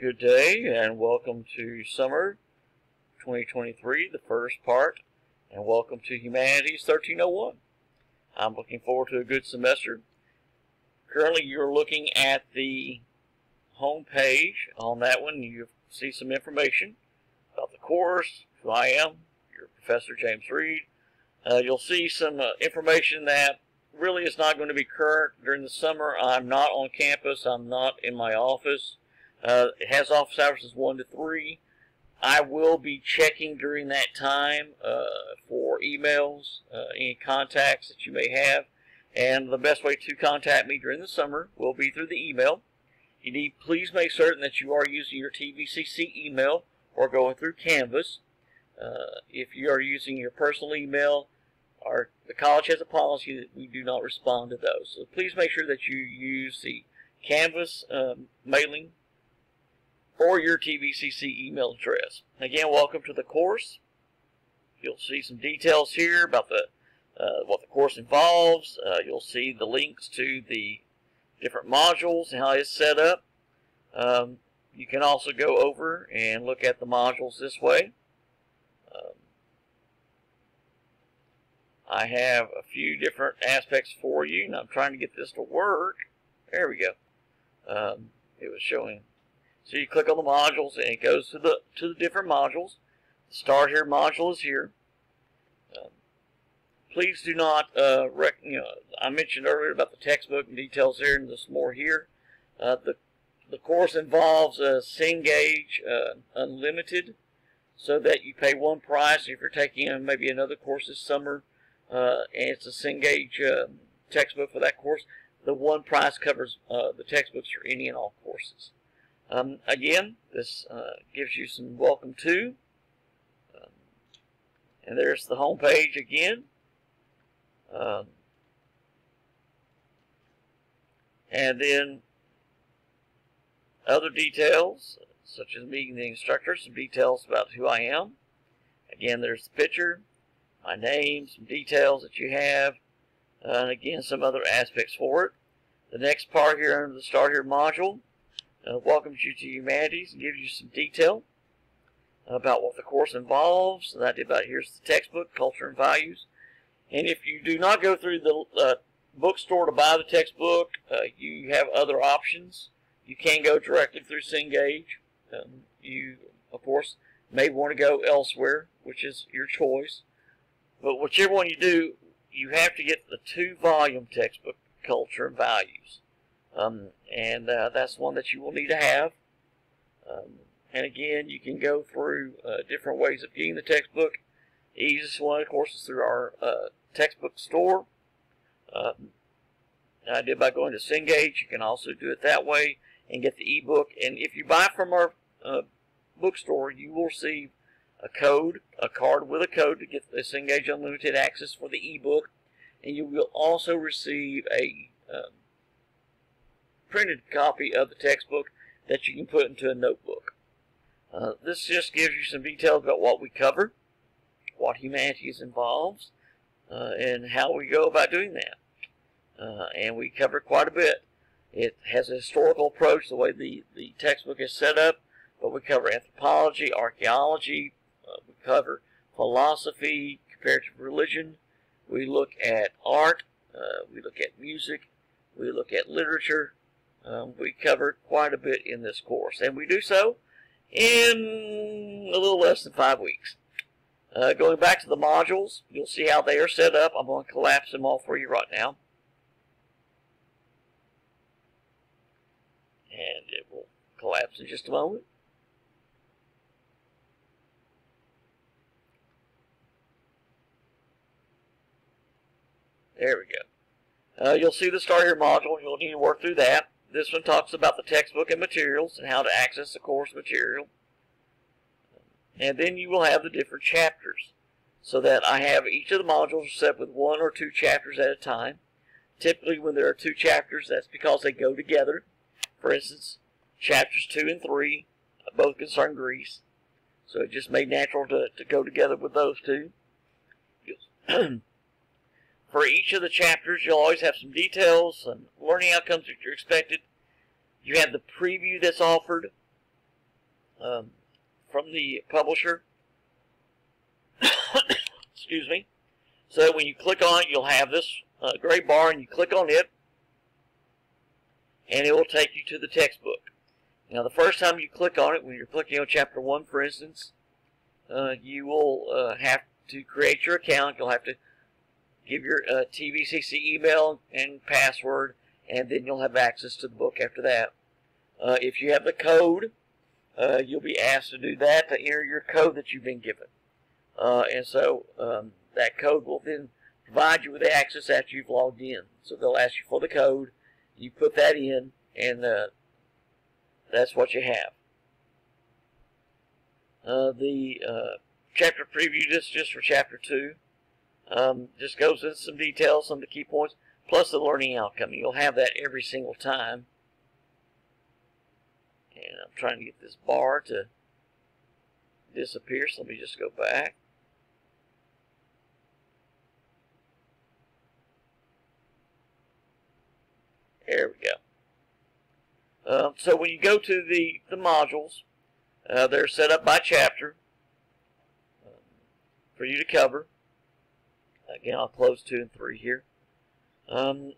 Good day and welcome to summer 2023, the first part, and welcome to Humanities 1301. I'm looking forward to a good semester. Currently you're looking at the home page. On that one you see some information about the course, who I am, your Professor James Reed. You'll see some information that really is not going to be current during the summer. I'm not on campus, I'm not in my office. It has office hours is 1 to 3. I will be checking during that time for emails, any contacts that you may have, and the best way to contact me during the summer will be through the email. You need please make certain that you are using your TVCC email or going through Canvas. If you are using your personal email, the college has a policy that we do not respond to those. So please make sure that you use the Canvas mailing or your TVCC email address. Again, welcome to the course. You'll see some details here about what the course involves. You'll see the links to the different modules and how it's set up. You can also go over and look at the modules this way. I have a few different aspects for you, and I'm trying to get this to work. There we go. It was showing. So you click on the modules, and it goes to the different modules. The Start Here module is here. Please do not, I mentioned earlier about the textbook and details there, and there's more here. The course involves a Cengage Unlimited, so that you pay one price. If you're taking maybe another course this summer, and it's a Cengage textbook for that course, the one price covers the textbooks for any and all courses. Again, this gives you some welcome to, and there's the home page again. And then other details, such as meeting the instructor, some details about who I am. Again, there's the picture, my name, some details that you have, and again, some other aspects for it. The next part here under the Start Here module welcomes you to Humanities and gives you some detail about what the course involves. And I did about here's the textbook, Culture and Values. And if you do not go through the bookstore to buy the textbook, you have other options. You can go directly through Cengage. You, of course, may want to go elsewhere, which is your choice. But whichever one you do, you have to get the 2-volume textbook, Culture and Values. And that's one that you will need to have. And again, you can go through different ways of getting the textbook. The easiest one, of course, is through our textbook store. I did by going to Cengage. You can also do it that way and get the ebook. And if you buy from our bookstore, you will receive a card with a code to get the Cengage Unlimited access for the ebook. And you will also receive a printed copy of the textbook that you can put into a notebook. This just gives you some details about what we cover, what humanities involves, and how we go about doing that. And we cover quite a bit. It has a historical approach, the way the textbook is set up, but we cover anthropology, archaeology, we cover philosophy, comparative religion, we look at art, we look at music, we look at literature. We cover quite a bit in this course, and we do so in a little less than 5 weeks. Going back to the modules, you'll see how they are set up. I'm going to collapse them all for you right now. And it will collapse in just a moment. There we go. You'll see the Start Here module. You'll need to work through that. This one talks about the textbook and materials and how to access the course material. And then you will have the different chapters, so that I have each of the modules set with 1 or 2 chapters at a time. Typically when there are 2 chapters, that's because they go together. For instance, chapters 2 and 3 both concern Greece, so it just made natural to go together with those two. For each of the chapters, you'll always have some details and learning outcomes that you're expected. You have the preview that's offered. from the publisher. Excuse me. So when you click on it, you'll have this gray bar, and you click on it, and it will take you to the textbook. Now, the first time you click on it, when you're clicking on Chapter 1, for instance, you will have to create your account. You'll have to give your TVCC email and password, and then you'll have access to the book after that. If you have the code, you'll be asked to do that, to enter your code that you've been given. And so that code will then provide you with access after you've logged in. So they'll ask you for the code, you put that in, and that's what you have. The chapter preview, this is just for Chapter 2. Just goes into some details, some of the key points, plus the learning outcome. You'll have that every single time. And I'm trying to get this bar to disappear, so let me just go back. There we go. So when you go to the modules, they're set up by chapter for you to cover. Again, I'll close 2 and 3 here. And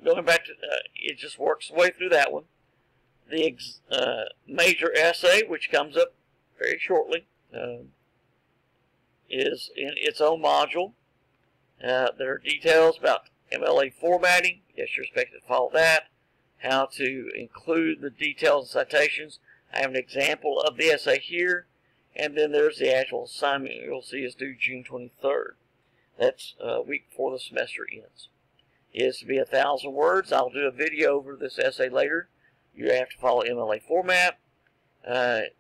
going back to, it just works the way through that one. The major essay, which comes up very shortly, is in its own module. There are details about MLA formatting. Yes, you're expected to follow that. How to include the details and citations. I have an example of the essay here. And then there's the actual assignment you'll see is due June 23rd. That's a week before the semester ends. It is to be 1,000 words. I'll do a video over this essay later. You have to follow MLA format. I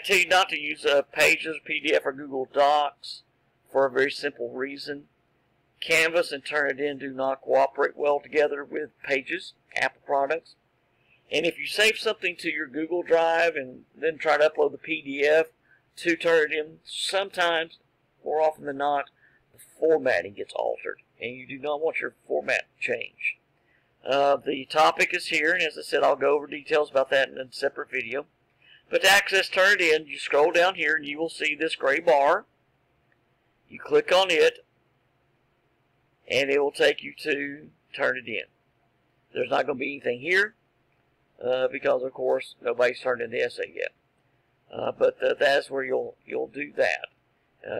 tell you not to use Pages, PDF, or Google Docs for a very simple reason. Canvas and Turnitin do not cooperate well together with Pages, Apple products. And if you save something to your Google Drive and then try to upload the PDF to Turnitin, sometimes, more often than not, the formatting gets altered, and you do not want your format changed. The topic is here, and as I said, I'll go over details about that in a separate video. But to access Turnitin, you scroll down here, and you will see this gray bar. You click on it, and it will take you to Turnitin. There's not going to be anything here, because, of course, nobody's turned in the essay yet. But that's where you'll do that.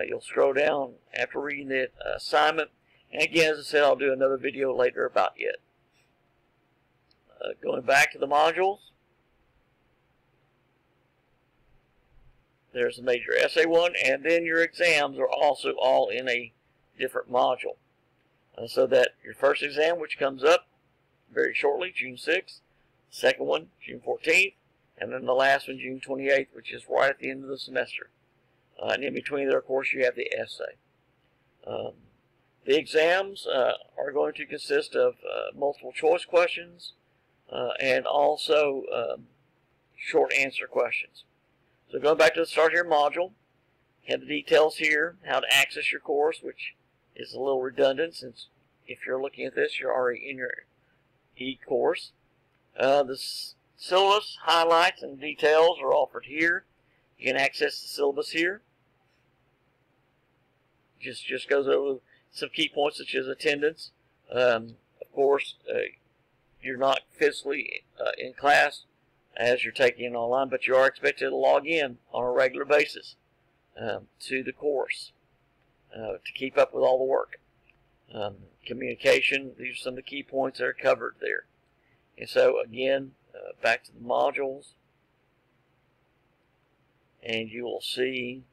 You'll scroll down after reading the assignment. And again, as I said, I'll do another video later about it. Going back to the modules, there's the major essay one, and then your exams are also all in a different module. So that your first exam, which comes up very shortly, June 6th, second one, June 14th, and then the last one, June 28th, which is right at the end of the semester. And in between there, of course, you have the essay. The exams are going to consist of multiple choice questions and also short answer questions. So going back to the Start Here module, you have the details here, how to access your course, which is a little redundant since if you're looking at this, you're already in your e-course. The syllabus, highlights, and details are offered here. You can access the syllabus here. Just goes over some key points such as attendance. Of course, you're not physically in class as you're taking it online, but you are expected to log in on a regular basis to the course to keep up with all the work. Communication, these are some of the key points that are covered there. And so, again, back to the modules, and you will see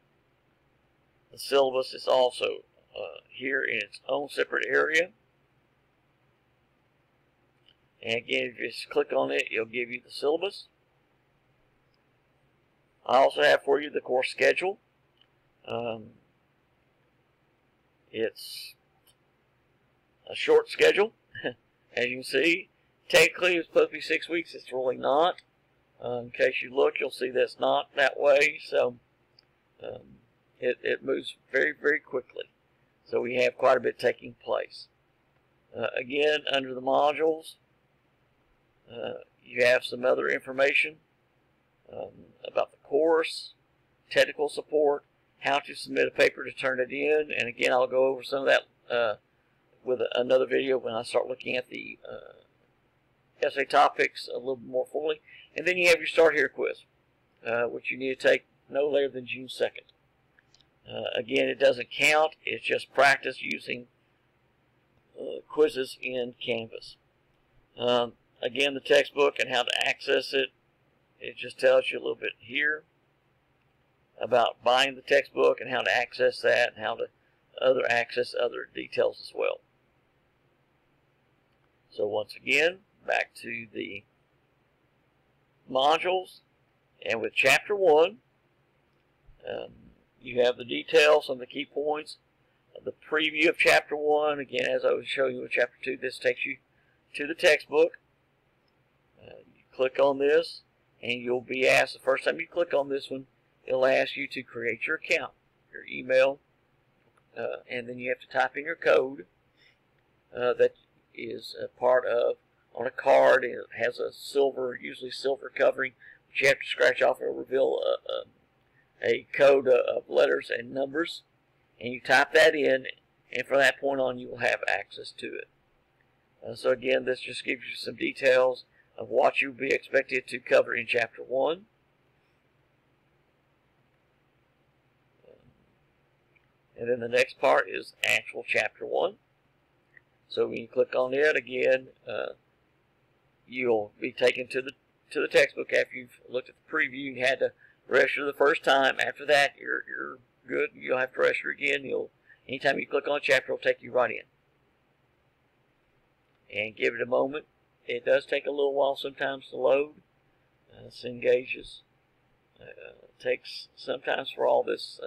the syllabus is also here in its own separate area. And again, if you just click on it, it'll give you the syllabus. I also have for you the course schedule. It's a short schedule, as you can see. Technically, it's supposed to be 6 weeks. It's really not. In case you look, you'll see that's not that way. So it moves very, very quickly. So we have quite a bit taking place. Again, under the modules, you have some other information. about the course, technical support, how to submit a paper to turn it in, and again I'll go over some of that with another video when I start looking at the essay topics a little more fully. And then you have your Start Here quiz, which you need to take no later than June 2nd. Again, it doesn't count, it's just practice using quizzes in Canvas. Again, the textbook and how to access it, it just tells you a little bit here about buying the textbook and how to access that and how to access other details as well. So once again, back to the modules, and with Chapter 1, you have the details, some of the key points, the preview of Chapter 1. Again, as I was showing you with Chapter 2, this takes you to the textbook. You click on this, and you'll be asked, the first time you click on this one, it'll ask you to create your account, your email, and then you have to type in your code that is a part of on a card. It has a silver, usually silver covering, which you have to scratch off. It'll reveal a code of letters and numbers, and you type that in, and from that point on you will have access to it. So again, this just gives you some details of what you'll be expected to cover in Chapter 1. And then the next part is actual Chapter 1. So when you click on it, again, you'll be taken to the textbook after you've looked at the preview. You had to register the first time. After that, you're good. You'll have to register again. Anytime you click on a chapter, it'll take you right in. And give it a moment. It does take a little while sometimes to load. Cengages. It takes sometimes for all this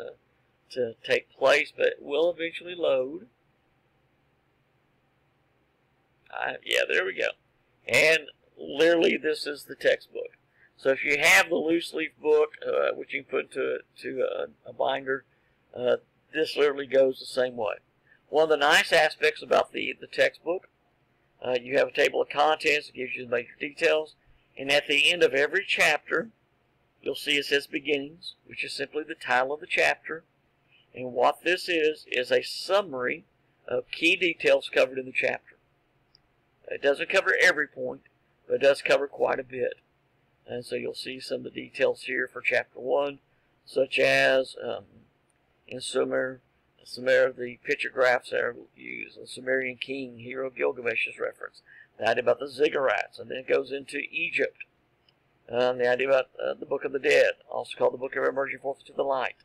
to take place, but it will eventually load. Yeah, there we go. And literally, this is the textbook. So if you have the loose leaf book, which you can put into a binder, this literally goes the same way. One of the nice aspects about the textbook, you have a table of contents that gives you the major details, and at the end of every chapter, you'll see it says Beginnings, which is simply the title of the chapter. And what this is a summary of key details covered in the chapter. It doesn't cover every point, but it does cover quite a bit. And so you'll see some of the details here for Chapter 1, such as in Sumer, the pictographs that are used, the Sumerian king, hero Gilgamesh is referenced, the idea about the ziggurats, and then it goes into Egypt, the idea about the Book of the Dead, also called the Book of Emerging Forth to the Light,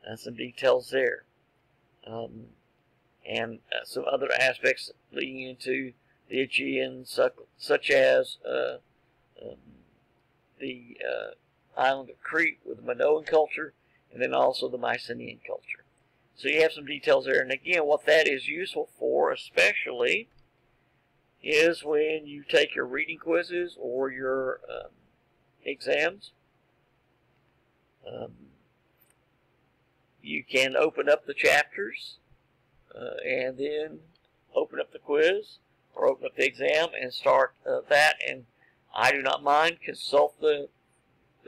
and some details there. And some other aspects leading into the Aegean, such as the island of Crete with the Minoan culture, and then also the Mycenaean culture. So you have some details there. And again, what that is useful for, especially, is when you take your reading quizzes or your exams. You can open up the chapters and then open up the quiz or open up the exam and start that. And I do not mind, consult the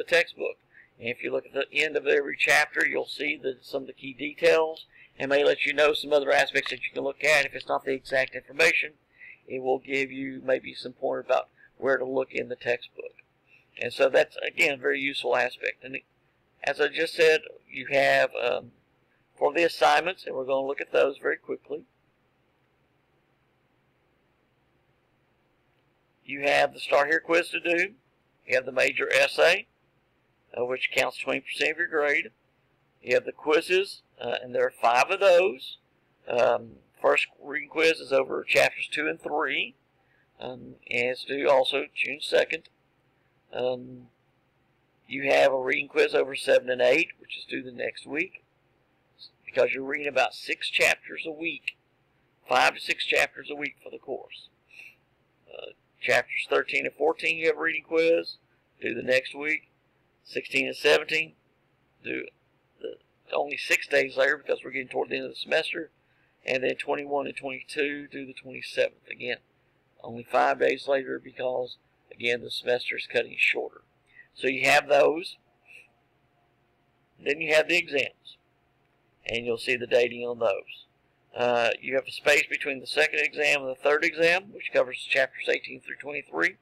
textbook. And if you look at the end of every chapter, you'll see some of the key details, and may let you know some other aspects that you can look at. If it's not the exact information, it will give you maybe some pointer about where to look in the textbook. And so that's, again, a very useful aspect. And as I just said, you have for the assignments, and we're going to look at those very quickly. You have the Start Here quiz to do. You have the major essay, which counts 20% of your grade. You have the quizzes, and there are 5 of those. First reading quiz is over chapters 2 and 3, and it's due also June 2nd. You have a reading quiz over 7 and 8, which is due the next week, because you're reading about 6 chapters a week, 5 to 6 chapters a week for the course. Chapters 13 and 14, you have a reading quiz, due the next week. 16 and 17, due only 6 days later because we're getting toward the end of the semester. And then 21 and 22 due the 27th. Again, only 5 days later because, again, the semester is cutting shorter. So you have those. Then you have the exams, and you'll see the dating on those. You have a space between the second exam and the third exam, which covers chapters 18 through 23,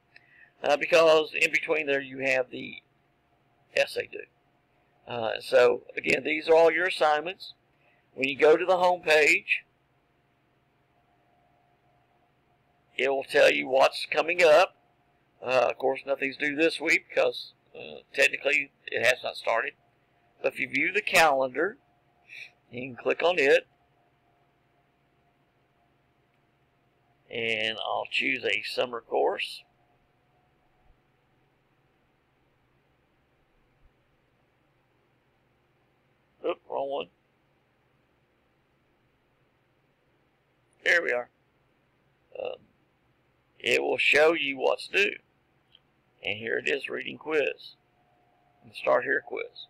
because in between there you have the essay due. So again, these are all your assignments. When you go to the home page, it will tell you what's coming up. Of course, nothing's due this week because technically it has not started. But if you view the calendar, you can click on it, and I'll choose a summer course. Oop, wrong one. There we are. It will show you what's due. And here it is, reading quiz. And start here quiz.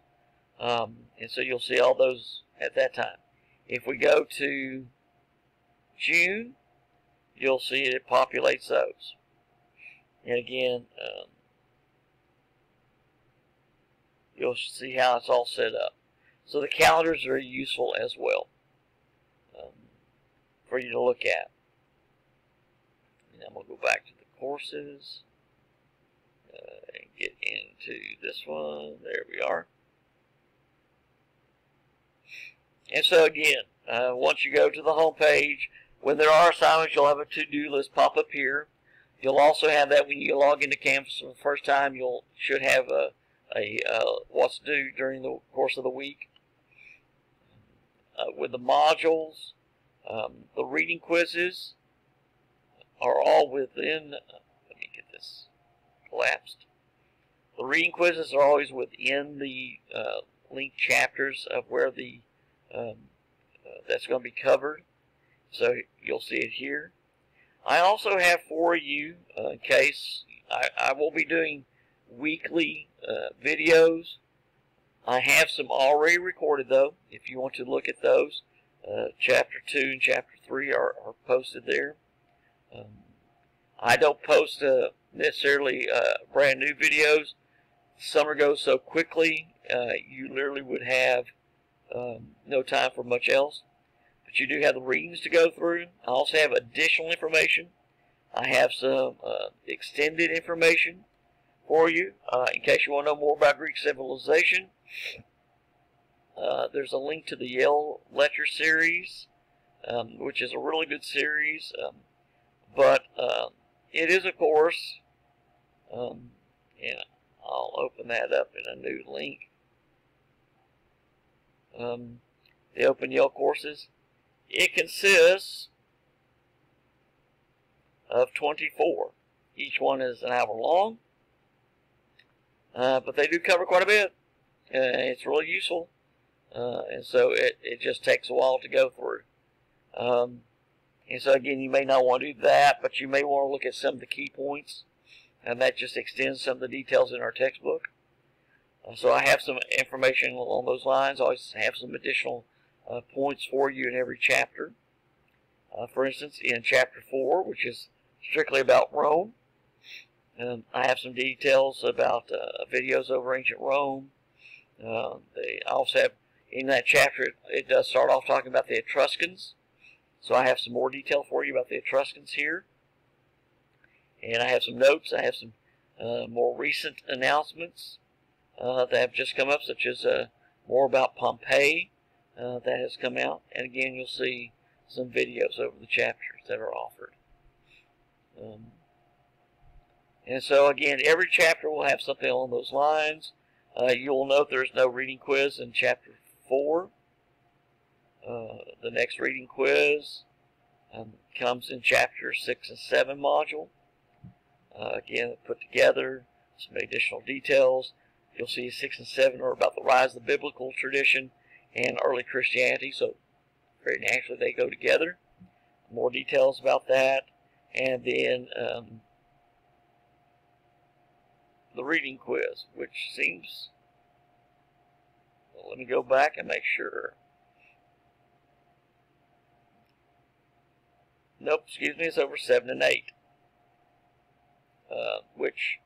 And so you'll see all those at that time. If we go to June, you'll see it populates those. And again, you'll see how it's all set up. So the calendars are useful as well for you to look at. And then we'll go back to the courses and get into this one. There we are. And so again, once you go to the home page, when there are assignments, you'll have a to-do list pop up here. You'll also have that when you log into Canvas for the first time. You should have a what's due during the course of the week. With the modules, the reading quizzes are all within, let me get this collapsed. The reading quizzes are always within the linked chapters of where the that's going to be covered. So you'll see it here. I also have for you, in case, I will be doing weekly videos. I have some already recorded though, if you want to look at those. Chapter 2 and Chapter 3 are posted there. I don't post necessarily brand new videos. Summer goes so quickly, you literally would have no time for much else. But you do have the readings to go through. I also have additional information. I have some extended information for you in case you want to know more about Greek civilization. There's a link to the Yale lecture series, which is a really good series, but it is a course, and I'll open that up in a new link. The Open Yale courses, it consists of 24. Each one is an hour long, but they do cover quite a bit. It's really useful, and so it just takes a while to go through. And so again, you may not want to do that, but you may want to look at some of the key points, and that just extends some of the details in our textbook. So I have some information along those lines. I always have some additional points for you in every chapter. For instance, in Chapter 4, which is strictly about Rome, I have some details about videos over ancient Rome. I also have, in that chapter, it does start off talking about the Etruscans. So I have some more detail for you about the Etruscans here. And I have some notes. I have some more recent announcements that have just come up, such as more about Pompeii that has come out. And again, you'll see some videos over the chapters that are offered. And so again, every chapter will have something along those lines. You'll note there's no reading quiz in Chapter 4. The next reading quiz comes in Chapter 6 and 7 module. Again, put together some additional details. You'll see 6 and 7 are about the rise of the biblical tradition and early Christianity, so very naturally they go together. More details about that. And then the reading quiz, which seems, well, let me go back and make sure. Nope, excuse me, it's over 7 and 8, which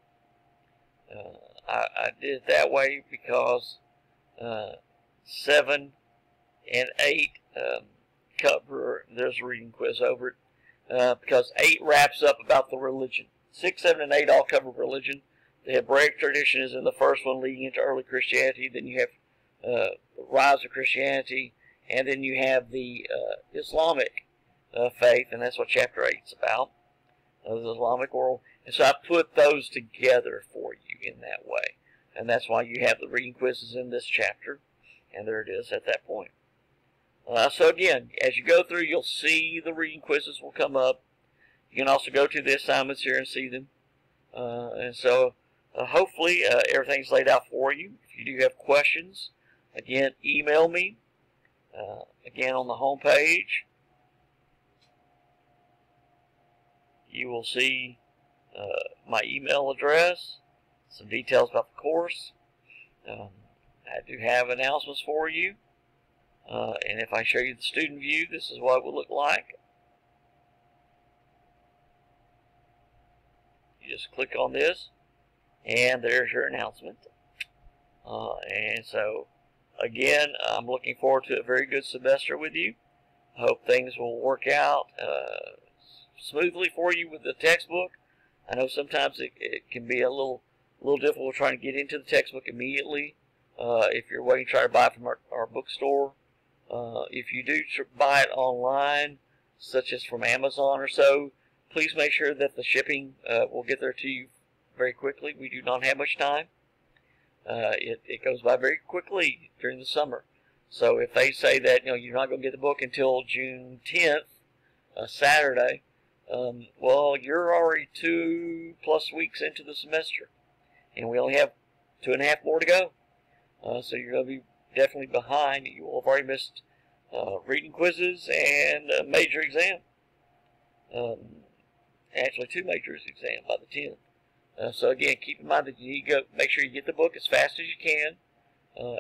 I did it that way because 7 and 8 cover, there's a reading quiz over it, because 8 wraps up about the religion. 6, 7, and 8 all cover religion. The Hebraic tradition is in the first one, leading into early Christianity. Then you have the rise of Christianity, and then you have the Islamic faith, and that's what chapter 8 is about, the Islamic world. And so I put those together for you in that way, and that's why you have the reading quizzes in this chapter, and there it is at that point. So again, as you go through, you'll see the reading quizzes will come up. You can also go to the assignments here and see them. And so hopefully everything's laid out for you. If you do have questions, again, email me. Again, on the home page, you will see my email address, some details about the course. I do have announcements for you. And if I show you the student view, this is what it will look like. You just click on this, and there's your announcement. And so, again, I'm looking forward to a very good semester with you. I hope things will work out smoothly for you with the textbook. I know sometimes it can be a little difficult trying to get into the textbook immediately if you're waiting to try to buy it from our bookstore. If you do buy it online, such as from Amazon or so, please make sure that the shipping will get there to you very quickly. We do not have much time. It goes by very quickly during the summer. So if they say that you're not going to get the book until June 10th, Saturday, well, you're already 2+ weeks into the semester, and we only have 2.5 more to go. So you're going to be definitely behind. You will have already missed reading quizzes and a major exam. Actually, 2 major exams by the 10th. So again, keep in mind that you need to make sure you get the book as fast as you can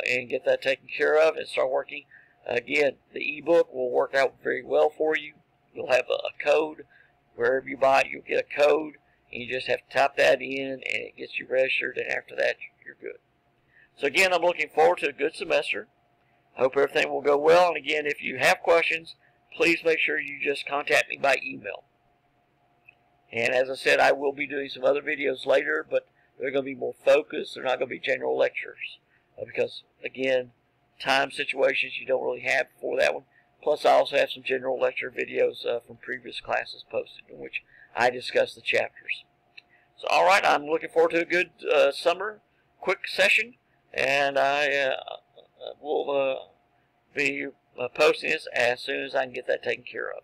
and get that taken care of and start working. Again, the ebook will work out very well for you. You'll have a code. Wherever you buy it, you'll get a code, and you just have to type that in, and it gets you registered, and after that, you're good. So again, I'm looking forward to a good semester. I hope everything will go well, and again, if you have questions, please make sure you just contact me by email. And as I said, I will be doing some other videos later, but they're going to be more focused. They're not going to be general lectures because, again, time situations you don't really have for that one. Plus, I also have some general lecture videos from previous classes posted in which I discuss the chapters. So, all right, I'm looking forward to a good summer, quick session, and I will be posting this as soon as I can get that taken care of.